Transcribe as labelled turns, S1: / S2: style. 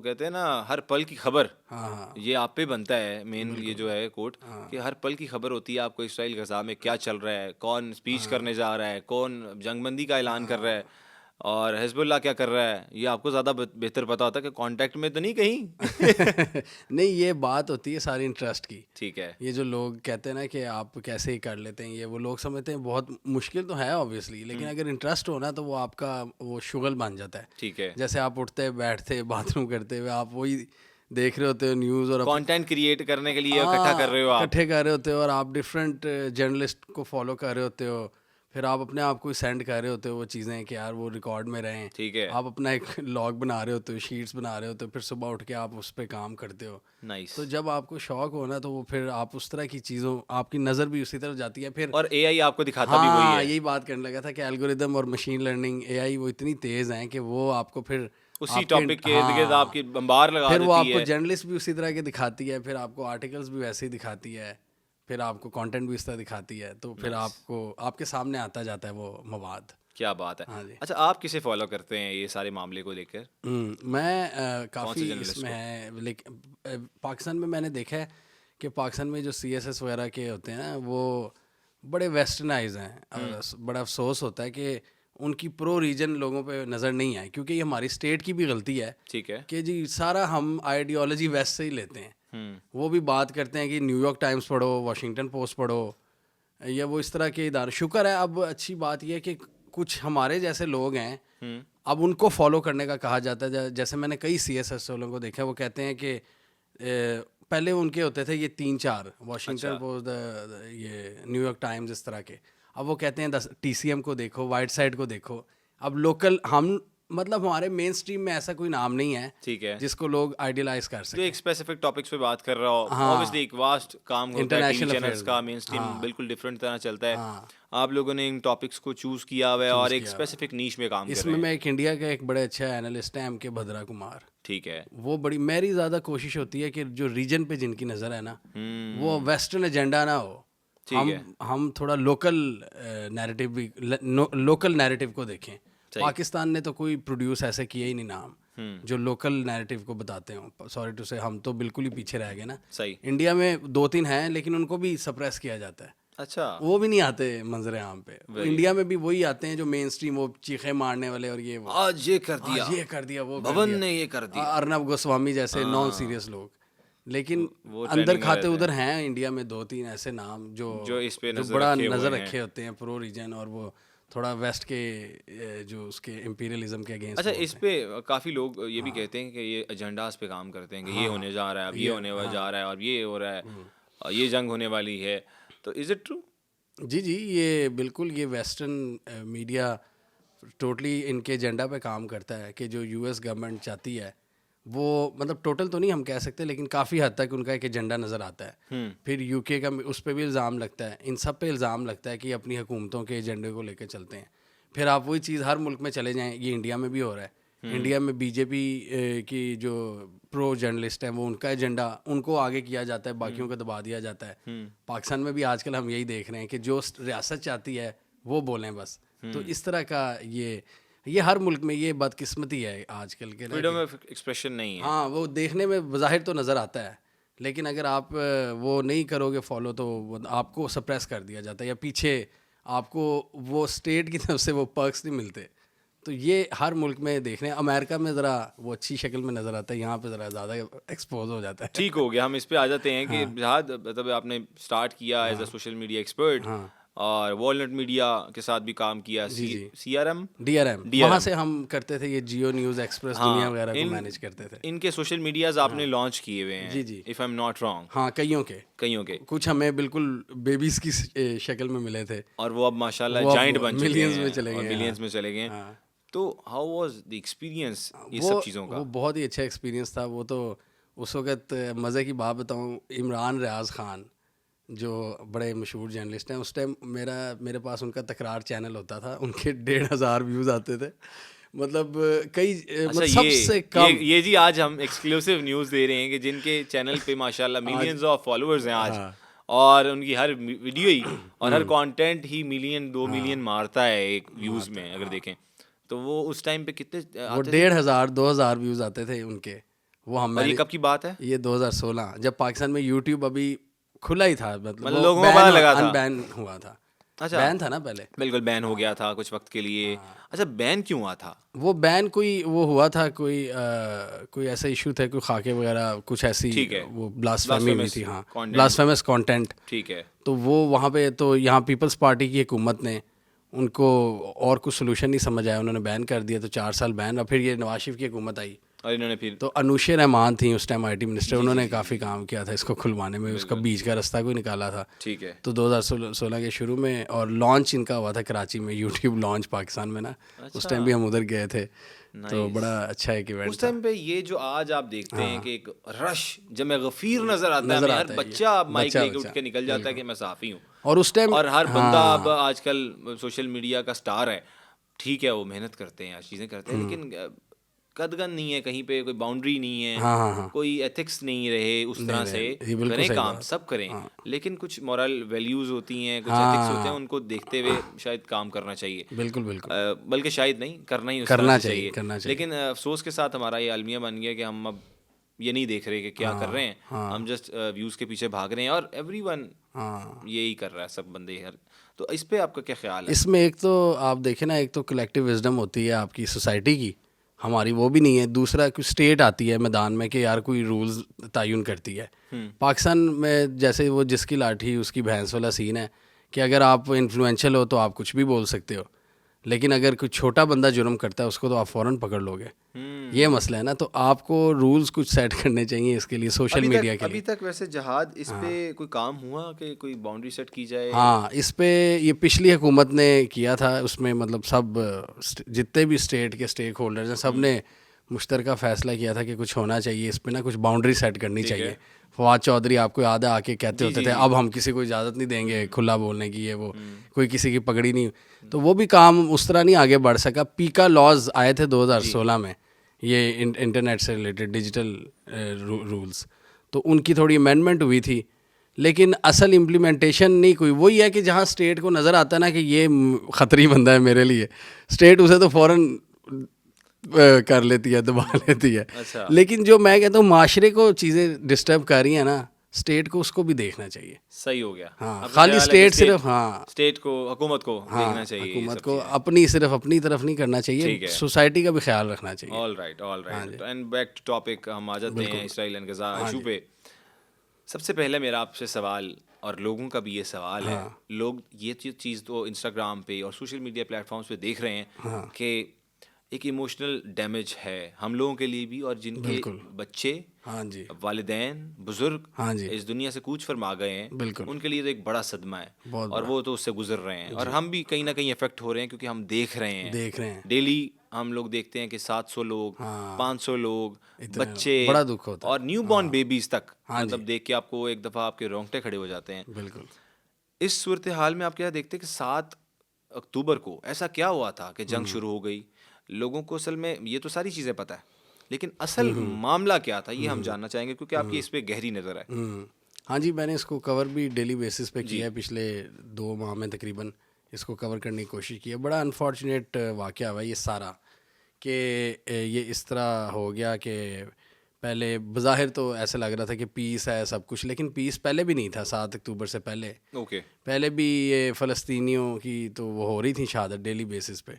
S1: कहते हैं ना, हर पल की खबर
S2: हाँ हाँ
S1: ये आप पे बनता है मेन, ये जो है कोट
S2: हाँ
S1: कि हर पल की खबर होती है आपको इसराइल गजा में क्या चल रहा है, कौन स्पीच करने जा रहा है, कौन जंगबंदी का ऐलान कर रहा है और हिजबुल्लाह क्या कर रहा है, ये आपको ज़्यादा बेहतर पता होता है कि कांटेक्ट में तो नहीं कहीं।
S2: नहीं, ये बात होती है सारी इंटरेस्ट की।
S1: ठीक है।
S2: ये जो लोग कहते हैं ना कि आप कैसे ही कर लेते हैं, ये वो लोग समझते हैं बहुत मुश्किल तो है ऑब्वियसली, लेकिन अगर इंटरेस्ट हो ना तो वो आपका वो शुगल बन जाता है।
S1: ठीक है।
S2: जैसे आप उठते बैठते बाथरूम करते हुए आप वही देख रहे होते हो न्यूज़ और
S1: कंटेंट क्रिएट करने के लिए इकट्ठा कर
S2: हाँ
S1: रहे हो आप।
S2: इकट्ठे कर रहे होते हो और आप डिफरेंट जर्नलिस्ट को फॉलो कर रहे होते हो, फिर आप अपने आप को सेंड कर रहे होते हो वो चीज़ें कि यार वो रिकॉर्ड में रहें।
S1: ठीक है।
S2: आप अपना एक लॉग बना रहे होते हो, शीट्स बना रहे होते हो, फिर सुबह उठ के आप उस पर काम करते हो।
S1: नाइस।
S2: तो जब आपको शौक हो ना तो वो फिर आप उस तरह की चीज़ों, आपकी नज़र भी उसी तरफ जाती है फिर।
S1: और एआई आपको दिखाता भी वही
S2: हाँ
S1: है।
S2: यही बात करने लगा था कि एल्गोरिदम और मशीन लर्निंग एआई वो इतनी तेज़ हैं कि वो आपको फिर
S1: उसी
S2: आपके
S1: टॉपिक के इर्द गिर्द
S2: हाँ
S1: आपकी बम्बार लगा
S2: फिर वो
S1: देती
S2: आपको
S1: है।
S2: जर्नलिस्ट भी उसी तरह के दिखाती है, फिर आपको आर्टिकल्स भी वैसे ही दिखाती है, फिर आपको कंटेंट भी इस तरह दिखाती है, तो फिर
S1: नाइस।
S2: आपको आपके सामने आता जाता है वो मवाद।
S1: क्या बात है।
S2: हाँ जी।
S1: अच्छा, आप किसे फॉलो करते हैं ये सारे मामले को लेकर?
S2: मैं
S1: कौन से
S2: काफ़ी
S1: जर्नलिस्ट
S2: इसमें
S1: को?
S2: है, लेकिन पाकिस्तान में मैंने देखा है कि पाकिस्तान में जो सीएसएस वगैरह के होते हैं ना वो बड़े वेस्टर्नाइज हैं, और बड़ा अफसोस होता है कि उनकी प्रो रीजन लोगों पे नज़र नहीं आए, क्योंकि ये हमारी स्टेट की भी गलती है
S1: ठीक है।
S2: कि जी सारा हम आइडियोलॉजी वेस्ट से ही लेते हैं।
S1: हम्म।
S2: वो भी बात करते हैं कि न्यूयॉर्क टाइम्स पढ़ो, वाशिंगटन पोस्ट पढ़ो, या वो इस तरह के इदारे। शुक्र है, अब अच्छी बात यह है कि कुछ हमारे जैसे लोग हैं,
S1: हम्म।
S2: अब उनको फॉलो करने का कहा जाता है। जैसे मैंने कई सीएसएस वालों को देखा है, वो कहते हैं कि पहले उनके होते थे ये 3-4 वाशिंगटन
S1: अच्छा।
S2: पोस्ट, ये न्यूयॉर्क टाइम्स, इस तरह के। अब वो कहते हैं 10 टीसीएम को देखो, वाइट साइड को देखो। अब लोकल हम, मतलब हमारे मेन स्ट्रीम में ऐसा कोई नाम नहीं है
S1: ठीक है।
S2: जिसको लोग आइडियलाइज कर
S1: जो एक
S2: सकें।
S1: स्पेसिफिक टॉपिक्स पे बात कर रहा हो,
S2: हाँ,
S1: ऑब्वियसली एक वास्ट काम होता है टीवी
S2: इंटरनेशनल
S1: चैनल्स
S2: अफेयर्स
S1: का,
S2: में।
S1: मेन स्ट्रीम
S2: हाँ
S1: बिल्कुल डिफरेंट तरह चलता है।
S2: हाँ
S1: आप लोगों ने इन टॉपिक्स को चूज किया हुआ है और
S2: चूज़
S1: एक
S2: किया हुआ है।
S1: स्पेसिफिक नीश में काम कर
S2: इसमें
S1: रहे हैं।
S2: मैं एक इंडिया का एक बड़े अच्छा एनालिस्ट है M.K. भद्रा कुमार।
S1: ठीक है।
S2: वो बड़ी, मेरी ज़्यादा कोशिश होती है कि जो रीजन पे जिनकी नज़र है ना, वो
S1: हम्म।
S2: वेस्टर्न एजेंडा ना हो।
S1: ठीक है।
S2: हम थोड़ा लोकल नैरेटिव भी, लोकल नैरेटिव को देखें।
S1: सही।
S2: पाकिस्तान ने तो कोई प्रोड्यूस ऐसे किए ही नहीं नाम
S1: हम्म।
S2: जो लोकल नैरेटिव को बताते हों। सॉरी टू से, हम तो बिल्कुल ही पीछे रह गए ना।
S1: सही।
S2: इंडिया में 2-3 हैं, लेकिन उनको भी सप्रेस किया जाता है।
S1: अच्छा।
S2: वो भी नहीं आते मंजर आम पे।
S1: Very
S2: India
S1: nice.
S2: में भी वही आते हैं जो मेन स्ट्रीम, वो चीखे मारने वाले और ये वो,
S1: आज ये कर दिया,
S2: आज ये कर दिया, वो कर
S1: भवन
S2: दिया।
S1: ने ये कर दिया।
S2: अर्नब गोस्वामी जैसे नॉन
S1: हाँ।
S2: सीरियस लोग, लेकिन
S1: वो
S2: अंदर
S1: ट्रेंडिंग में
S2: खाते
S1: रहते
S2: उधर
S1: हैं
S2: हैं इंडिया में 2-3 ऐसे नाम जो
S1: जो इस पे
S2: जो
S1: नजर
S2: बड़ा
S1: रखे हुए
S2: नज़र
S1: हैं।
S2: रखे होते हैं प्रो रीजन, और वो थोड़ा वेस्ट के जो उसके इम्पीरियलिज्म के अगेंस्ट
S1: अच्छा, इस
S2: बोलते हैं।
S1: पे काफ़ी लोग ये भी कहते हैं कि ये एजेंडास पे काम करते हैं कि ये होने जा रहा है, अब ये होने जा रहा है, और ये हो रहा है, और ये जंग होने वाली है। तो इज इट ट्रू?
S2: जी जी, ये बिल्कुल, ये वेस्टर्न मीडिया टोटली इनके एजेंडा पे काम करता है कि जो यूएस गवर्नमेंट चाहती है वो, मतलब टोटल तो नहीं हम कह सकते, लेकिन काफ़ी हद तक उनका एक एजेंडा नज़र आता है। फिर यूके का उस पर भी इल्ज़ाम लगता है, इन सब पे इल्ज़ाम लगता है कि अपनी हुकूमतों के एजेंडे को लेकर चलते हैं। फिर आप वही चीज़ हर मुल्क में चले जाएँ, ये इंडिया में भी हो रहा है। इंडिया में बीजेपी की जो प्रो जर्नलिस्ट हैं, वो उनका एजेंडा उनको आगे किया जाता है, बाकियों को दबा दिया जाता है। पाकिस्तान में भी आजकल हम यही देख रहे हैं कि जो रियासत चाहती है वो बोलें बस। तो इस तरह का ये हर मुल्क में ये बदकिस्मती है आजकल के ना
S1: फ्रीडम
S2: कि,
S1: ऑफ एक्सप्रेशन नहीं है।
S2: हाँ वो देखने में बज़ाहिर तो नज़र आता है, लेकिन अगर आप वो नहीं करोगे फॉलो तो आपको सप्रेस कर दिया जाता है, या पीछे आपको वो स्टेट की तरफ से वो पर्क्स नहीं मिलते। तो ये हर मुल्क में देख रहे हैं। अमेरिका में ज़रा वो अच्छी शक्ल में नज़र आता है, यहाँ पे ज़रा ज़्यादा एक्सपोज हो जाता है।
S1: ठीक हो गया, हम इस पे आ जाते हैं कि
S2: हाँ
S1: जहाँ मतलब आपने स्टार्ट किया as a social media expert
S2: हाँ
S1: और वॉलनट मीडिया के साथ भी काम किया,
S2: जी जी,
S1: CRM।
S2: DRM वहाँ
S1: DRM।
S2: से हम करते थे, ये जियो न्यूज़ एक्सप्रेस दुनिया
S1: हाँ,
S2: वगैरह को
S1: इन
S2: मैनेज करते थे।
S1: इनके सोशल मीडियाज आपने लॉन्च किए हुए
S2: जी
S1: हैं,
S2: जी,
S1: if I am not wrong.
S2: हाँ कईयों के,
S1: कईयों के।
S2: कुछ हमें बिल्कुल बेबीज़ की शक्ल में मिले थे,
S1: और वो अब माशाल्लाह
S2: वो
S1: जाइंट
S2: अब
S1: बन चुके
S2: मिलियंस में
S1: हैं
S2: चले
S1: और
S2: गए हैं।
S1: मिलियंस में चले गए हैं।
S2: हाँ
S1: तो हाउ वाज द एक्सपीरियंस ये
S2: वो
S1: सब चीज़ों का?
S2: वो बहुत ही अच्छा एक्सपीरियंस था। वो तो उस वक़्त मज़े की बात बताऊँ, इमरान रियाज़ ख़ान जो बड़े मशहूर जर्नलिस्ट हैं, उस टाइम मेरे पास उनका तकरार चैनल होता था, उनके 1,500 व्यूज़ आते थे। मतलब कई
S1: अच्छा,
S2: मतलब सबसे कम।
S1: ये जी आज हम एक्सक्लूसिव न्यूज़ दे रहे हैं कि जिनके चैनल पे माशाल्लाह
S2: आज
S1: मिलियंस ऑफ फॉलोअर्स हैं आज,
S2: हाँ
S1: और उनकी हर वीडियो ही और हर कंटेंट ही मिलियन 2 मिलियन मारता है एक व्यूज़ में, अगर देखें तो वो उस टाइम पे कितने
S2: वो
S1: आते थे?
S2: 1,500-2,000 व्यूज़ आते थे उनके। वो हम
S1: और ये कब की बात है?
S2: ये 2016 जब पाकिस्तान में यूट्यूब अभी खुला ही था, मतलब वो
S1: लोगों को पता लगा था।
S2: अनबैन हुआ था।
S1: अच्छा,
S2: बैन था ना पहले।
S1: बिल्कुल बैन हो गया था कुछ वक्त के लिए। अच्छा, बैन क्यों हुआ था?
S2: वो बैन कोई वो हुआ था, कोई ऐसा इशू था, कोई खाके वगैरह कुछ ऐसी,
S1: ठीक है,
S2: वो ब्लास्फेमी हुई थी। हाँ,
S1: content।
S2: Blasphemous content.
S1: ठीक है।
S2: तो वो वहाँ पे तो यहाँ पीपल्स पार्टी की हुकूमत ने उनको और कुछ सोल्यूशन नहीं समझ आया, उन्होंने बैन कर दिया। तो 4 साल बैन, और फिर ये नवाज शरीफ की हुकूमत आई
S1: और इन्होंने फिर
S2: तो अनुशे रहमान थी उस टाइम आईटी मिनिस्टर, उन्होंने काफ़ी काम किया था इसको खुलवाने में, उसका बीच का रास्ता कोई निकाला था।
S1: ठीक है।
S2: तो 2016 के शुरू में, और लॉन्च इनका हुआ था कराची में, यूट्यूब लॉन्च पाकिस्तान में ना। उस टाइम भी हम उधर गए थे, तो बड़ा अच्छा एक इवेंट
S1: उस टाइम पे ये जो आज आप देखते हैं कि एक रश जब मैं गफीर नजर आता है,
S2: नज़र
S1: हमें
S2: आता
S1: हर
S2: है
S1: बच्चा माइक
S2: बच्चा
S1: लेके उठ के निकल जाता है कि मैं सहाफ़ी हूँ।
S2: और उस टाइम
S1: और हर बंदा अब आजकल सोशल मीडिया का स्टार है। ठीक है, वो मेहनत करते हैं, चीज़ें करते हैं, लेकिन कदगन नहीं है कहीं पे, कोई बाउंड्री नहीं है,
S2: हाँ।
S1: कोई एथिक्स नहीं रहे उस तरह से।
S2: ये बिल्कुल
S1: करें
S2: सही
S1: काम,
S2: बात।
S1: सब करें, लेकिन कुछ मॉरल वैल्यूज़ होती हैं, कुछ एथिक्स होते हैं, उनको देखते हुए शायद काम करना चाहिए।
S2: बिल्कुल बिल्कुल
S1: बल्कि शायद नहीं, करना ही उस
S2: करना
S1: तरह से
S2: चाहिए, करना चाहिए।
S1: लेकिन अफसोस के साथ हमारा ये अलमिया बन गया कि हम अब ये नहीं देख रहे कि क्या कर रहे हैं, हम जस्ट व्यूज़ के पीछे भाग रहे हैं, और एवरीवन यही कर रहा है, सब बंदे हर। तो इस पे आपका क्या ख्याल है?
S2: इसमें एक तो आप देखें ना, एक तो कलेक्टिव विजडम होती है आपकी सोसाइटी की, हमारी वो भी नहीं है। दूसरा कोई स्टेट आती है मैदान में कि यार कोई रूल्स तयन करती है। पाकिस्तान में जैसे वो जिसकी लाठी उसकी भैंस वाला सीन है कि अगर आप इन्फ्लुएंशियल हो तो आप कुछ भी बोल सकते हो, लेकिन अगर कोई छोटा बंदा जुर्म करता है उसको तो आप फ़ौरन पकड़ लोगे। ये मसला है ना। तो आपको रूल्स कुछ सेट करने चाहिए इसके लिए, सोशल मीडिया के
S1: अभी
S2: लिए।
S1: तक वैसे जहाद इस पे कोई काम हुआ कि कोई बाउंड्री सेट की जाए?
S2: हाँ, इस पे ये पिछली हुकूमत ने किया था, उसमें मतलब सब जितने भी स्टेट के स्टेक होल्डर्स हैं सब ने मुश्तरका फ़ैसला किया था कि कुछ होना चाहिए इस पे ना, कुछ बाउंड्री सेट करनी चाहिए। फवाद चौधरी आपको याद है आके कहते होते थे अब हम किसी को इजाज़त नहीं देंगे खुला बोलने की, ये वो कोई किसी की पगड़ी नहीं। तो वो भी काम उस तरह नहीं आगे बढ़ सका। पीका लॉज आए थे 2016 में, ये इंटरनेट से रिलेटेड डिजिटल रूल्स, तो उनकी थोड़ी अमेंडमेंट हुई थी, लेकिन असल इम्प्लीमेंटेशन नहीं कोई। वही है कि जहाँ स्टेट को नज़र आता है ना कि ये ख़तरी बंदा है मेरे लिए, स्टेट उसे तो फ़ौरन कर लेती है, दबा लेती है।
S1: अच्छा।
S2: लेकिन जो मैं कहता हूँ माशरे को चीज़ें डिस्टर्ब कर रही हैं ना, स्टेट को उसको भी देखना चाहिए।
S1: सही हो गया।
S2: हाँ,
S1: आपका
S2: खाली
S1: ख्याल है कि
S2: स्टेट सिर्फ, हाँ
S1: स्टेट को, हुकूमत को देखना चाहिए, ये
S2: हुकूमत
S1: सब
S2: को
S1: चीज़ें।
S2: अपनी सिर्फ अपनी तरफ नहीं करना
S1: ठीक
S2: चाहिए,
S1: है।
S2: सोसाइटी का भी ख्याल रखना चाहिए।
S1: All right and back to topic, हम आ जाते हैं इसराइल एंड गजा इशू पे। सबसे पहले मेरा आपसे सवाल, और लोगों का भी ये सवाल है, लोग ये चीज़ तो इंस्टाग्राम पे और सोशल मीडिया प्लेटफॉर्म्स पे देख रहे हैं कि एक इमोशनल डैमेज है हम लोगों के लिए भी, और जिनके बच्चे,
S2: हाँ जी,
S1: वालिदैन, बुजुर्ग
S2: हाँ जी,
S1: इस दुनिया से कूच फरमा गए हैं,
S2: बिल्कुल,
S1: उनके लिए तो एक बड़ा सदमा है,
S2: बहुत
S1: और वो तो उससे गुजर रहे हैं, और हम भी कहीं ना कहीं इफेक्ट हो रहे हैं क्योंकि हम देख रहे हैं डेली। हम लोग देखते हैं कि 700 लोग, 500 लोग, बच्चे,
S2: बड़ा दुख होता है,
S1: और न्यू बॉर्न बेबीज तक, मतलब देख के आपको एक दफ़ा आपके रोंगटे खड़े हो जाते हैं।
S2: बिल्कुल।
S1: इस सूरत हाल में आप क्या देखते हैं कि 7 अक्टूबर को ऐसा क्या हुआ था कि जंग शुरू हो गई? लोगों को असल में ये तो सारी चीज़ें पता है, लेकिन असल मामला क्या था ये हम जानना चाहेंगे, क्योंकि आपकी इस पे गहरी नज़र है।
S2: हाँ जी, मैंने इसको कवर भी डेली बेसिस पे किया है, पिछले 2 माह में तकरीबन इसको कवर करने की कोशिश की है। बड़ा अनफॉर्चुनेट वाक़या हुआ ये सारा, कि ये इस तरह हो गया कि पहले बज़ाहिर तो ऐसा लग रहा था कि पीस है सब कुछ, लेकिन पीस पहले भी नहीं था। 7 अक्टूबर से पहले
S1: ओके।
S2: पहले भी ये फ़लस्तीनियों की तो वो हो रही थी शहादत डेली बेसिस पे।